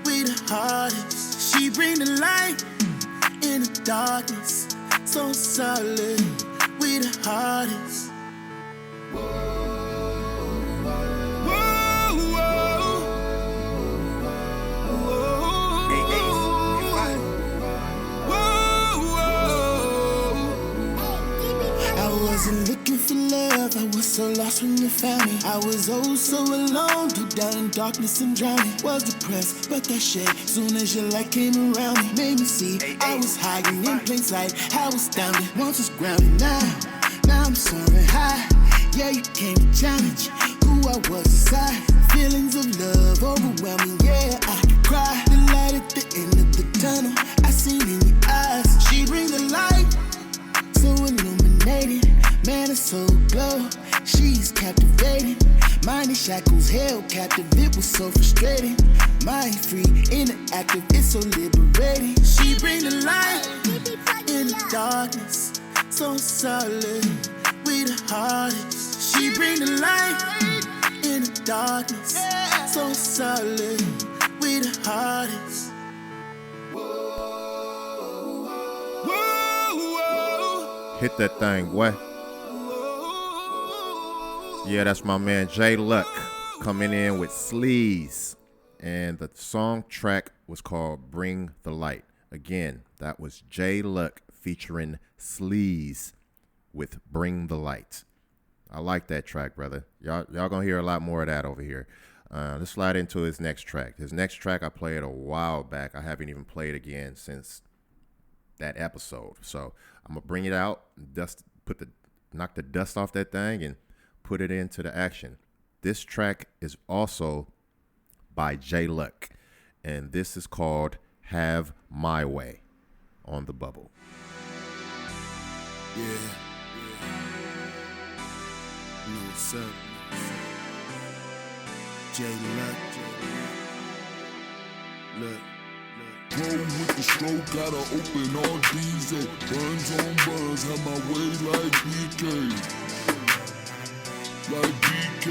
we the hardest. She bring the light in the darkness, so solid, we the hardest. Whoa, I wasn't looking for love, I was so lost when you found me. I was oh so alone, deep down in darkness and drowning. Was depressed, but that shit, soon as your light came around me, made me see I was hiding in plain sight. I was astounded, once was grounded. Now I'm soaring high. Yeah, you came to challenge who I was inside. Feelings of love overwhelming, yeah, I could cry. The light at the end of the tunnel, I seen in your eyes. She bring the light, so illuminated. Man, it's so glowing. oh, she's captivating. Mind in shackles, held captive, it was so frustrating. Mind free, interactive, it's so liberating. She bring the light in the darkness, so solid, we the hardest. She bring the light in the darkness, so solid, we the hardest. Hit that thing, boy. Yeah, that's my man J Luck coming in with Sleaze. And the song track was called Bring the Light. Again, that was J Luck featuring Sleaze with Bring the Light. I like that track, brother. Y'all gonna hear a lot more of that over here. Let's slide into his next track. His next track I played a while back. I haven't even played again since that episode. So I'm gonna bring it out, knock the dust off that thing and put it into the action. This track is also by J Luck, and this is called Have My Way on the Bubble. Yeah. You know what's up? J Luck. Look. Roll with the stroke, gotta open all DEEZER. Burns on burns, have my way like BK. Like BK.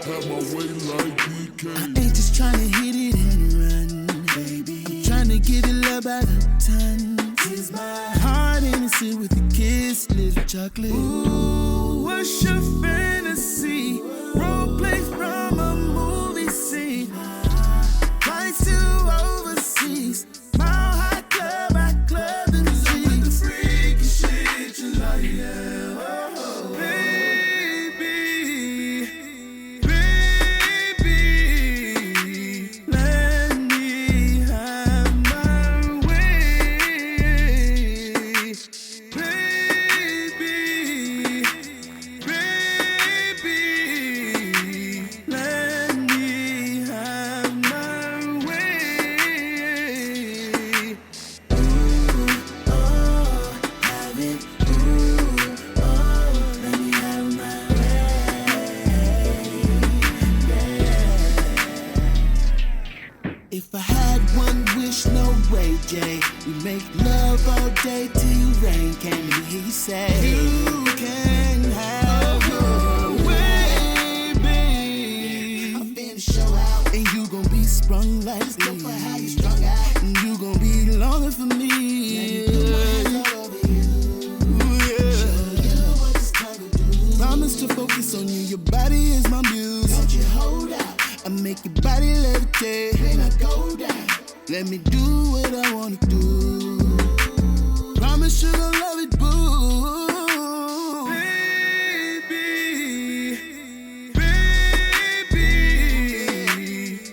Have my way like BK. I ain't just tryna hit it and run, baby. I'm tryna give it love by the ton. Here's my heart innocent with a kiss, little chocolate. Ooh, what's your fantasy? Role play from a movie scene. Flights to overseas. Mile high club, I club the disease. With the freaky shit you like, yeah. Oh, baby, let me have my way. Baby, let me have my way. Ooh, oh, have it. Ooh, oh, let me have my way. If I had one wish, no way, Jay. We make love all day till you rain came and he said, you can have your way, babe. I'm finna show out, and you gon' be sprung like me. Go for how you strung out, and you gon' be longing for me. Let me put my hands all over you. Show you what this tongue do. Promise to focus on you. Your body is my muse. Don't you hold out. I make your body levitate. When I go down, let me do what I wanna do. Promise you gon' love it, boo. Baby,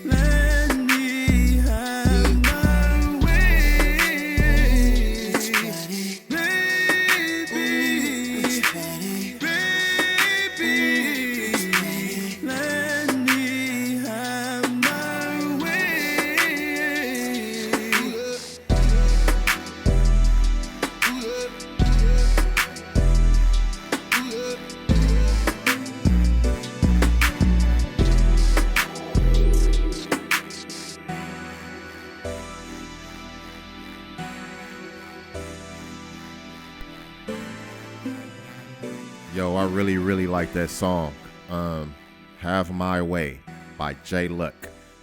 let me have my way. Baby, let me have my way. Yo, I really like that song. Have My Way by J Luck.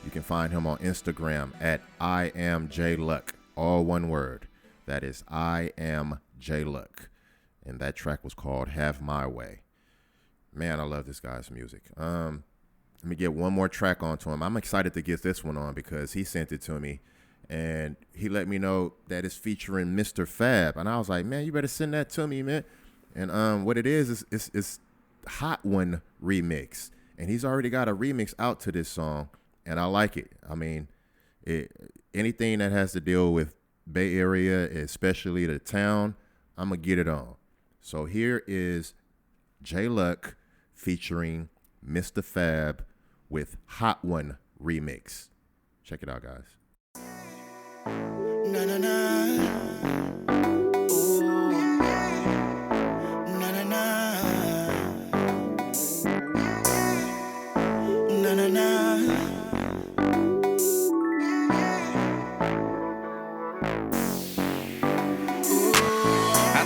You can find him on Instagram at I am J Luck. All one word. That is I am J Luck. And that track was called Have My Way. Man, I love this guy's music. Let me get one more track onto him. I'm excited to get this one on because he sent it to me and he let me know that it's featuring Mr. Fab. And I was like, man, you better send that to me, man. And what it is Hot One remix. And he's already got a remix out to this song. And I like it. I mean, anything that has to deal with Bay Area, especially the town, I'm going to get it on. So here is J Luck featuring Mr. Fab with Hot One remix. Check it out, guys. Na na na. Ooh. Na na na.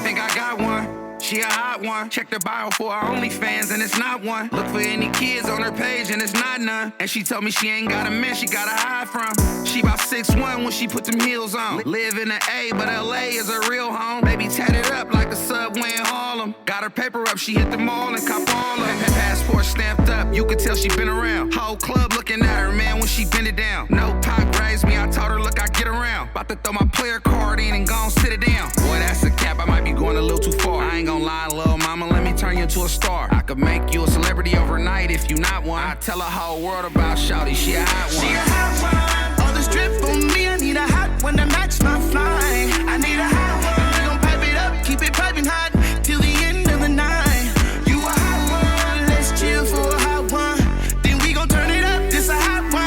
think I got one. She a hot one. Checked her bio for her OnlyFans and it's not one. Look for any kids on her page and it's not none. And she told me she ain't got a man she gotta hide from. She about 6'1" when she put them heels on. Live in the A, but LA is her real home. Baby tatted up like the subway in Harlem. Got her paper up, she hit the mall and cop all of them. Passport stamped up, you could tell she been around. Whole club looking at her, man, when she bend it down. No Pac raised me, I told her, look, I get around. About to throw my player card in and gon' sit it down. Boy, that's a cap, I might be going a little too far. I ain't gon' lie, little mama, let me turn you into a star. I could make you a celebrity overnight if you not one. I tell the whole world about Shawty, she a hot one. She a hot one. All this drip for me, I need a hot one to match my fly. I need a hot one. We gon' pipe it up, keep it piping hot till the end of the night. You a hot one, let's chill for a hot one. Then we gon' turn it up, this a hot one.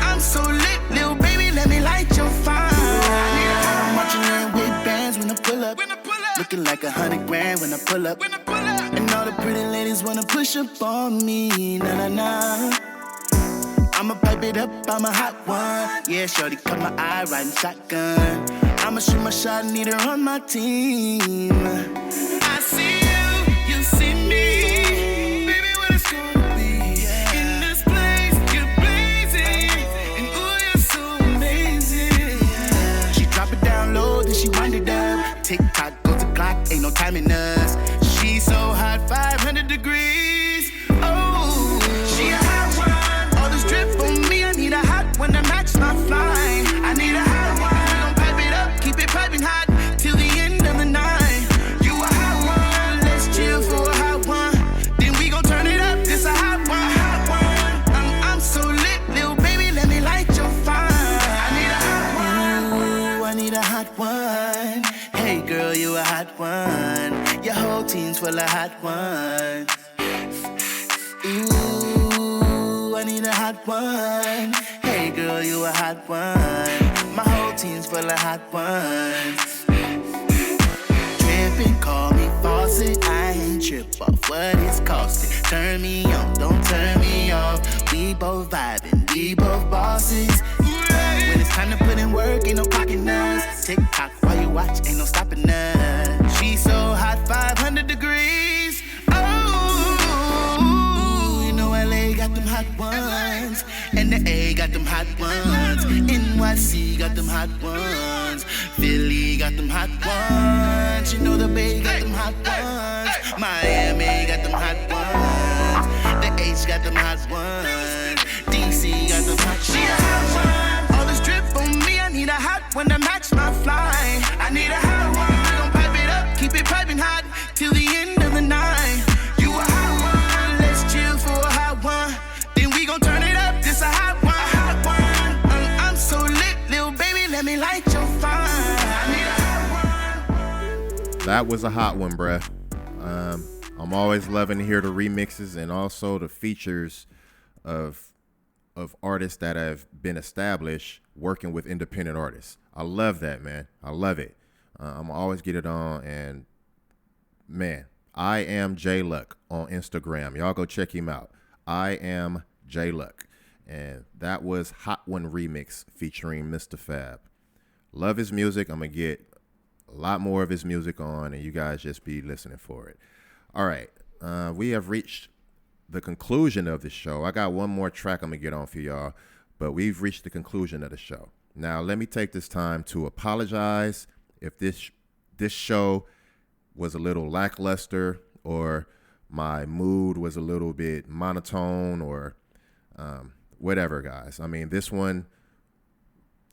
I'm so lit, little baby, let me light your fire. I'm watching her with bands when I pull up. Looking like 100 grand when I pull up. And all the pretty ladies wanna push up on me, nah, nah, nah. I'ma pipe it up, I'm a hot one. Yeah, shorty caught my eye, riding shotgun. I'ma shoot my shot, need her on my team. I see you, you see me. Baby, what it's gonna be. In this place, you're blazing. And ooh, you're so amazing. She drop it down low, then she wind it up. Tick-tock, goes the clock, ain't no timing us. She's so hot, 500 degrees. Oh, she a hot one. All this drip for me, I need a hot one to match my fly. I need a hot one. We gon' pipe it up, keep it piping hot till the end of the night. You a hot one, let's chill for a hot one. Then we gon' turn it up, this a hot one. I'm so lit, little baby, let me light your fire. I need a hot one. Ooh, I need a hot one. Hey girl, you a hot one. Your whole team's full of hot ones. Ooh, I need a hot one. Hey girl, you a hot one. My whole team's full of hot ones. Trippin', call me faucet. I ain't trip off what it's costing. Turn me on, don't turn me off. We both vibing, we both bosses. When it's time to put in work, ain't no clocking us. Tick-tock while you watch, ain't no stopping us. She's so hot, 500 degrees. Oh, you know LA got them hot ones. And the A got them hot ones. NYC got them hot ones. Philly got them hot ones. You know the Bay got them hot ones. Miami got them hot ones. The H got them hot ones. DC got them hot ones. She a hot one. All this drip for me, I need a hot one to match my fly. I need a hot one. We gon' pipe it up, keep it piping hot till the end of the night. You a hot one, let's chill for a hot one. Then we gon' turn it up, this a hot one. I'm so lit, little baby, let me light your fire. I need a hot one. That was a hot one, bruh. I'm always loving to hear the remixes and also the features of artists that have been established working with independent artists. I love that, man. I love it. I'm always get it on. And man, I am J Luck on Instagram. Y'all go check him out. I am J Luck. And that was Hot One Remix featuring Mr. Fab. Love his music. I'm going to get a lot more of his music on, and you guys just be listening for it. All right. We have reached the conclusion of the show. I got one more track I'm going to get on for y'all, but we've reached the conclusion of the show. Now, let me take this time to apologize if this show was a little lackluster or my mood was a little bit monotone or whatever, guys. I mean, this one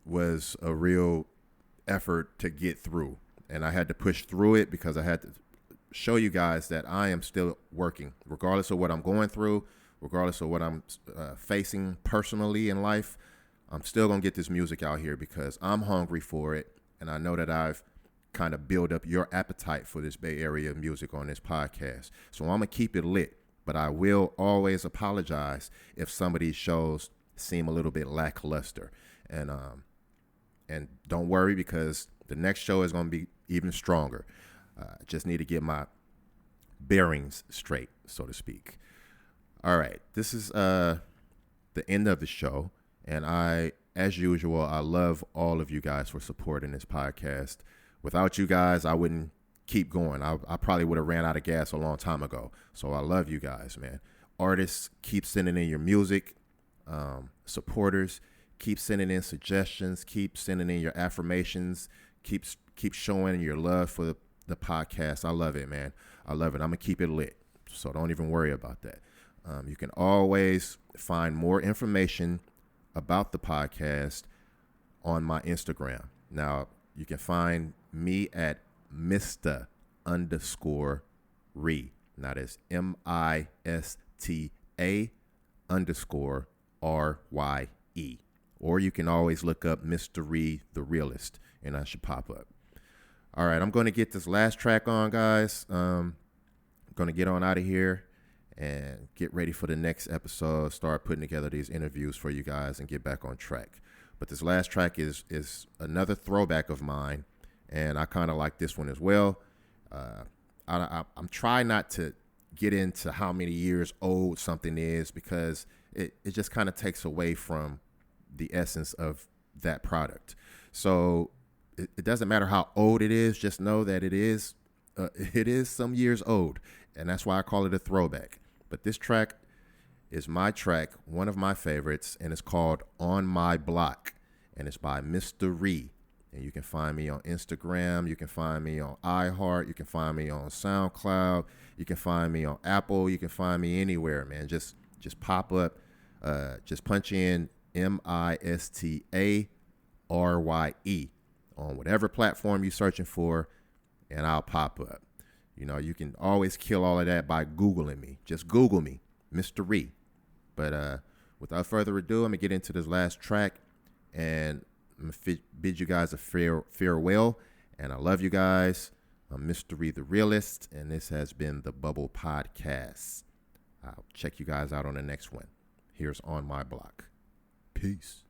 was a real effort to get through, and I had to push through it because I had to show you guys that I am still working, regardless of what I'm going through, regardless of what I'm facing personally in life. I'm still going to get this music out here because I'm hungry for it, and I know that I've kind of built up your appetite for this Bay Area music on this podcast. So I'm going to keep it lit, but I will always apologize if some of these shows seem a little bit lackluster. And don't worry, because the next show is going to be even stronger. Just need to get my bearings straight, so to speak. All right, this is the end of the show, and as usual, I love all of you guys for supporting this podcast. Without you guys, I wouldn't keep going. I probably would have ran out of gas a long time ago. So I love you guys, man. Artists, keep sending in your music. Supporters, keep sending in suggestions. Keep sending in your affirmations. Keep showing your love for the podcast. I love it, man. I love it. I'm going to keep it lit. So don't even worry about that. You can always find more information about the podcast on my Instagram. Now, you can find me at Mista_Re. Now, that's MISTA_RYE. Or you can always look up MistaRye The Realist, and I should pop up. All right, I'm going to get this last track on, guys. I'm going to get on out of here and get ready for the next episode, start putting together these interviews for you guys and get back on track. But this last track is another throwback of mine, and I kind of like this one as well. I'm trying not to get into how many years old something is because it just kind of takes away from the essence of that product. So it doesn't matter how old it is, just know that it is some years old, and that's why I call it a throwback. But this track is my track, one of my favorites, and it's called On My Block, and it's by MistaRye. And you can find me on Instagram, you can find me on iHeart, you can find me on SoundCloud, you can find me on Apple, you can find me anywhere, man. Just pop up, just punch in MistaRye on whatever platform you're searching for, and I'll pop up. You know, you can always kill all of that by Googling me. Just Google me, MistaRye. But without further ado, I'm going to get into this last track, and I'm going to bid you guys a farewell. And I love you guys. I'm MistaRye The Realist, and this has been the Bubble Podcast. I'll check you guys out on the next one. Here's On My Block. Peace.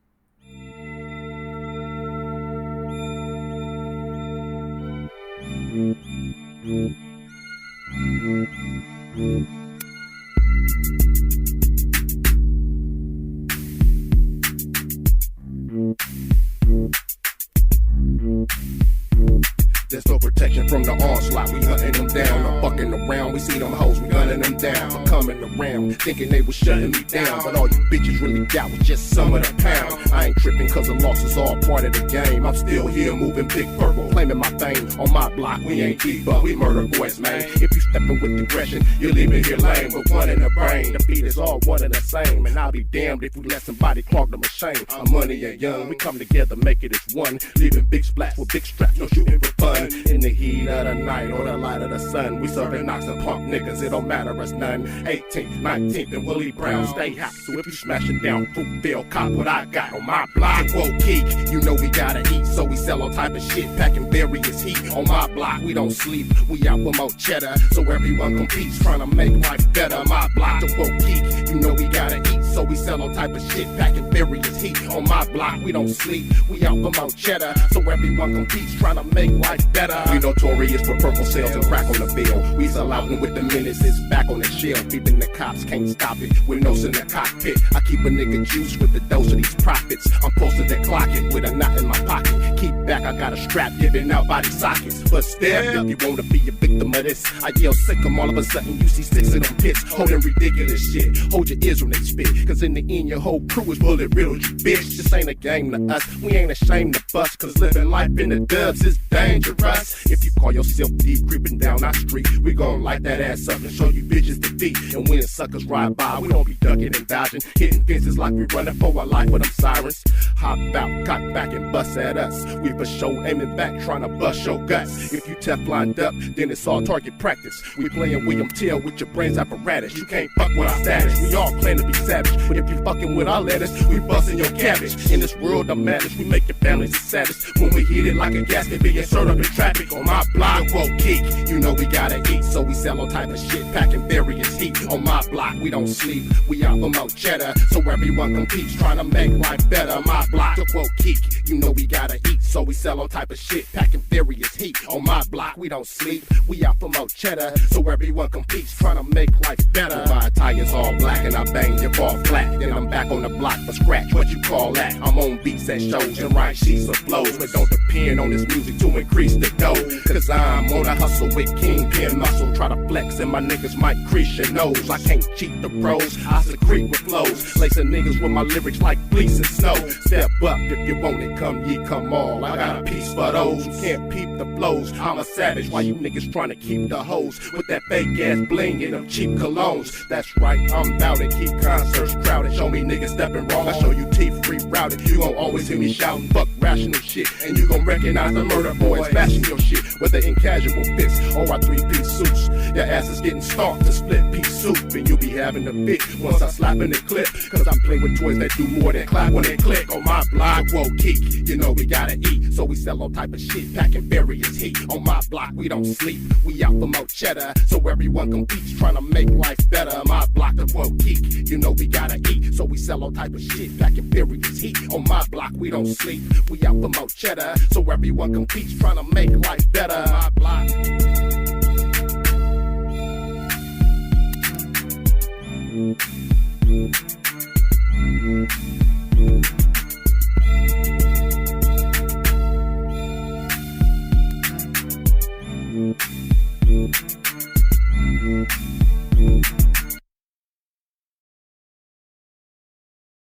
There's no protection from the onslaught. We hunting them down. I'm fucking around. We see them hoes. We gunning them down. I'm coming around, thinking they was shutting me down. But all you bitches really got was just some of the pound. I ain't tripping cause the loss is all part of the game. I'm still here moving big purple, claiming my fame. On my block, we ain't deep, but we murder boys, man. If you stepping with aggression, you're leaving here lame. With one in the brain, the beat is all one and the same. And I'll be damned if we let somebody clog the machine. I'm money and young, we come together, make it as one. Leaving big splats with big straps, no shooting for fun. In the heat of the night or the light of the sun, we serving knocks and punk niggas, it don't matter us none. 18th, 19th, and Willie Brown stay hot. So if you smash it down, Fruitville, cop what I got on my block. Whoa, geek, you know we gotta eat, so we sell all type of shit, packing various heat. On my block, we don't sleep, we out for more cheddar, so everyone competes, trying to make life better. My block, the whoa, geek, you know we gotta eat, so we sell all type of shit, packing various heat. On my block, we don't sleep, we out for more cheddar, so everyone competes, trying to make life better. We notorious for purple sales and crack on the bill. We sell out and with the minutes, it's back on the shelf. Even the cops can't stop it, with nose in the cockpit. I keep a nigga juice with the dose of these profits. I'm posted to clock it with a knot in my pocket. Keep back, I got a strap giving out body sockets. But still, if you wanna be a victim of this, I yell sick 'em, all of a sudden you see six of them pits holding ridiculous shit. Hold your ears when they spit, cause in the end your whole crew is bullet riddled, you bitch. This ain't a game to us, we ain't ashamed to bust, cause living life in the dubs is dangerous. If you call yourself deep creeping down our street, we gon' light that ass up and show you bitches defeat. And when suckers ride by, we don't be ducking and dodging, hitting fences like we running for our life with them sirens. Hop out, cock back and bust at us. We for sure aiming back, trying to bust your guts. If you Tefloned up, then it's all target practice. We playing William Tell with your brains apparatus. You can't fuck with our status. We all plan to be savage, but if you fucking with our letters, we busting your cabbage. In this world of madness, we make your families the saddest. When we hit it like a gasket, being served up in traffic. On my block, whoa, geek, you know we got gotta eat, so we sell all type of shit, packing various heat. On my block, we don't sleep, we out for more cheddar, so everyone competes, trying to make life better. My block, to quote Keek, you know we gotta eat, so we sell all type of shit, packing various heat. On my block, we don't sleep, we out for more cheddar, so everyone competes, trying to make life better. My attire's all black and I bang your ball flat, then I'm back on the block for scratch, what you call that? I'm on beats and shows and write sheets of flows, but don't depend on this music to increase the dough, cause I'm on a hustle with kingpin muscle, try to flex and my niggas might crease your nose. I can't cheat the pros, I secrete with flows, lacing niggas with my lyrics like fleece and snow. Step up if you want it, come ye, come all. I got a piece for those who can't peep the flows. I'm a savage, why you niggas trying to keep the hoes with that fake ass bling and them cheap colognes? That's right, I'm bout it, keep concerts crowded. Show me niggas stepping wrong, I show you teeth rerouted. You gon' always hear me shouting, fuck rational shit, and you gon' recognize the murder boys bashing your shit, whether in casual fits or our 3-piece suits. Your ass is getting starved to split piece soup, and you'll be having a fit once I slap in the clip, cause I play with toys that do more than clap when they click. On my block, whoa, Keek, you know we gotta eat, so we sell all type of shit, packing various heat. On my block, we don't sleep, we out for more cheddar, so everyone competes, trying to make life better. My block, whoa, Keek, you know we gotta eat, so we sell all type of shit, packing various heat. On my block, we don't sleep, we out for more cheddar, so everyone competes, trying to make life better. My